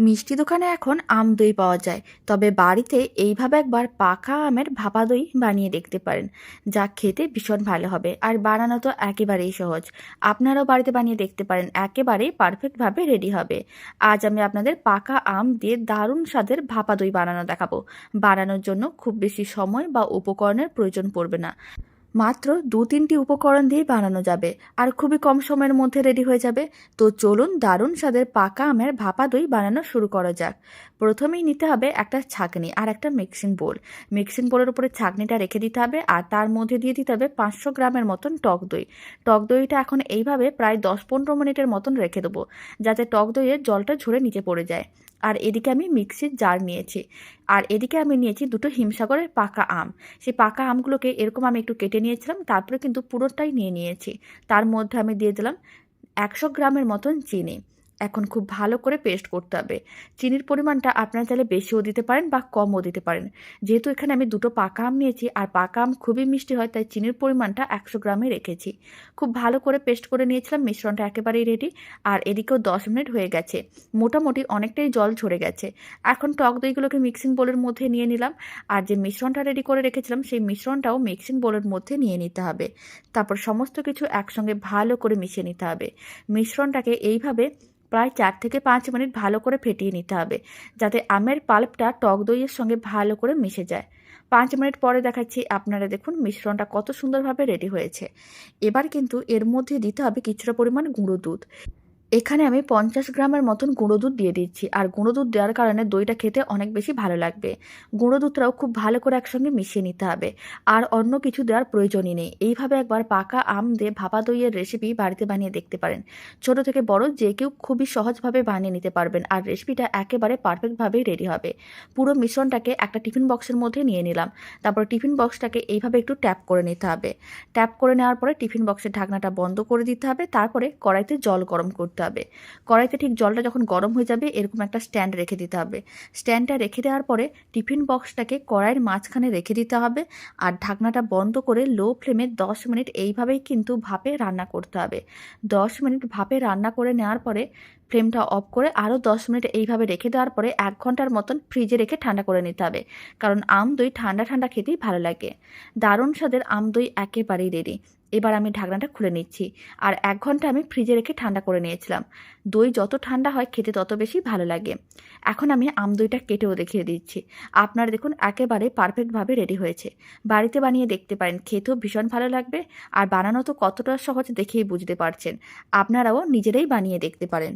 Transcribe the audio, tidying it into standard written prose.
মিষ্টি দোকানে এখন আম দই পাওয়া যায়, তবে বাড়িতে এইভাবে একবার পাকা আমের ভাপা দই বানিয়ে দেখতে পারেন, যা খেতে ভীষণ ভালো হবে আর বানানো তো একেবারেই সহজ। আপনারাও বাড়িতে বানিয়ে দেখতে পারেন, একেবারেই পারফেক্টভাবে রেডি হবে। আজ আমি আপনাদের পাকা আম দিয়ে দারুণ স্বাদের ভাপা দই বানানো দেখাবো। বানানোর জন্য খুব বেশি সময় বা উপকরণের প্রয়োজন পড়বে না, মাত্র ২-৩টি উপকরণ দিয়ে বানানো যাবে আর খুবই কম সময়ের মধ্যে রেডি হয়ে যাবে। তো চলুন দারুণ স্বাদের পাকা আমের ভাপা দই বানানো শুরু করা যাক। প্রথমেই নিতে হবে একটা ছাঁকনি আর একটা মিক্সিং বোল। মিক্সিং বোলের উপরে ছাঁকনিটা রেখে দিতে হবে আর তার মধ্যে দিয়ে দিতে হবে ৫০০ গ্রামের মতন টক দই। টক দইটা এখন এইভাবে প্রায় ১০-১৫ মিনিটের মতন রেখে দেবো, যাতে টক দইয়ের জলটা ঝরে নিচে পড়ে যায়। আর এদিকে আমি মিক্সির জার নিয়েছি, আর এদিকে আমি নিয়েছি দুটো হিমসাগরের পাকা আম। সেই পাকা আমগুলোকে এরকম আমি একটু কেটে নিয়েছিলাম, তারপরে কিন্তু পুরোটাই নিয়ে নিয়েছি। তার মধ্যে আমি দিয়ে দিলাম ১০০ গ্রামের মতন চিনি। এখন খুব ভালো করে পেস্ট করতে হবে। চিনির পরিমাণটা আপনারা চাইলে বেশিও দিতে পারেন বা কমও দিতে পারেন। যেহেতু এখানে আমি দুটো পাকা আম নিয়েছি আর পাকা আম খুবই মিষ্টি হয়, তাই চিনির পরিমাণটা ১০০ গ্রামে রেখেছি। খুব ভালো করে পেস্ট করে নিয়েছিলাম, মিশ্রণটা একেবারেই রেডি। আর এদিকেও ১০ মিনিট হয়ে গেছে, মোটামুটি অনেকটাই জল ঝরে গেছে। এখন টক দইগুলোকে মিক্সিং বোলের মধ্যে নিয়ে নিলাম, আর যে মিশ্রণটা রেডি করে রেখেছিলাম সেই মিশ্রণটাও মিক্সিং বোলের মধ্যে নিয়ে নিতে হবে। তারপর সমস্ত কিছু একসঙ্গে ভালো করে মিশিয়ে নিতে হবে। মিশ্রণটাকে এইভাবে প্রায় ৪ থেকে ৫ মিনিট ভালো করে ফেটিয়ে নিতে হবে, যাতে আমের পাল্পটা টক দইয়ের সঙ্গে ভালো করে মিশে যায়। ৫ মিনিট পরে দেখাচ্ছি, আপনারা দেখুন মিশ্রণটা কত সুন্দরভাবে রেডি হয়েছে। এবার কিন্তু এর মধ্যে দিতে হবে কিছুটা পরিমাণ গুঁড়ো দুধ। এখানে আমি ৫০ গ্রামের মতন গুঁড়ো দুধ দিয়ে দিচ্ছি, আর গুঁড়ো দুধ দেওয়ার কারণে দইটা খেতে অনেক বেশি ভালো লাগবে। গুঁড়ো দুধটাও খুব ভালো করে একসঙ্গে মিশিয়ে নিতে হবে, আর অন্য কিছু দেওয়ার প্রয়োজনই নেই। এইভাবে একবার পাকা আম দিয়ে ভাপা দইয়ের রেসিপি বাড়িতে বানিয়ে দেখতে পারেন। ছোট থেকে বড় যে কেউ খুবই সহজভাবে বানিয়ে নিতে পারবেন, আর রেসিপিটা একেবারে পারফেক্টভাবেই রেডি হবে। পুরো মিশ্রণটাকে একটা টিফিন বক্সের মধ্যে নিয়ে নিলাম। তারপর টিফিন বক্সটাকে এইভাবে একটু ট্যাপ করে নিতে হবে। ট্যাপ করে নেওয়ার পরে টিফিন বক্সের ঢাকনাটা বন্ধ করে দিতে হবে। তারপরে কড়াইতে জল গরম করতে হবে। কড়াইতে ঠিক জলটা যখন গরম হয়ে যাবে, এরকম একটা স্ট্যান্ড রেখে দিতে হবে। স্ট্যান্ডটা রেখে দেওয়ার পরে টিফিন বক্সটাকে কড়াইয়ের মাঝখানে রেখে দিতে হবে, আর ঢাকনাটা বন্ধ করে লো ফ্লেমে ১০ মিনিট এইভাবেই কিন্তু ভাপে রান্না করতে হবে। ১০ মিনিট ভাপে রান্না করে নেওয়ার পরে ফ্লেমটা অফ করে আরও ১০ মিনিট এইভাবে রেখে দেওয়ার পরে ১ ঘন্টার মতন ফ্রিজে রেখে ঠান্ডা করে নিতে হবে, কারণ আম দই ঠান্ডা ঠান্ডা খেতেই ভালো লাগে। দারুণ স্বাদের আম দই একেবারেই রেডি। এবার আমি ঢাকনাটা খুলে নিচ্ছি, আর ১ ঘন্টা আমি ফ্রিজে রেখে ঠান্ডা করে নিয়েছিলাম। দই যত ঠান্ডা হয় খেতে তত বেশি ভালো লাগে। এখন আমি আম দইটা কেটেও দেখিয়ে দিচ্ছি। আপনারা দেখুন একেবারে পারফেক্টভাবে রেডি হয়েছে। বাড়িতে বানিয়ে দেখতে পারেন, খেতেও ভীষণ ভালো লাগবে। আর বানানো তো কতটা সহজ দেখেই বুঝতে পারছেন। আপনারাও নিজেরাই বানিয়ে দেখতে পারেন।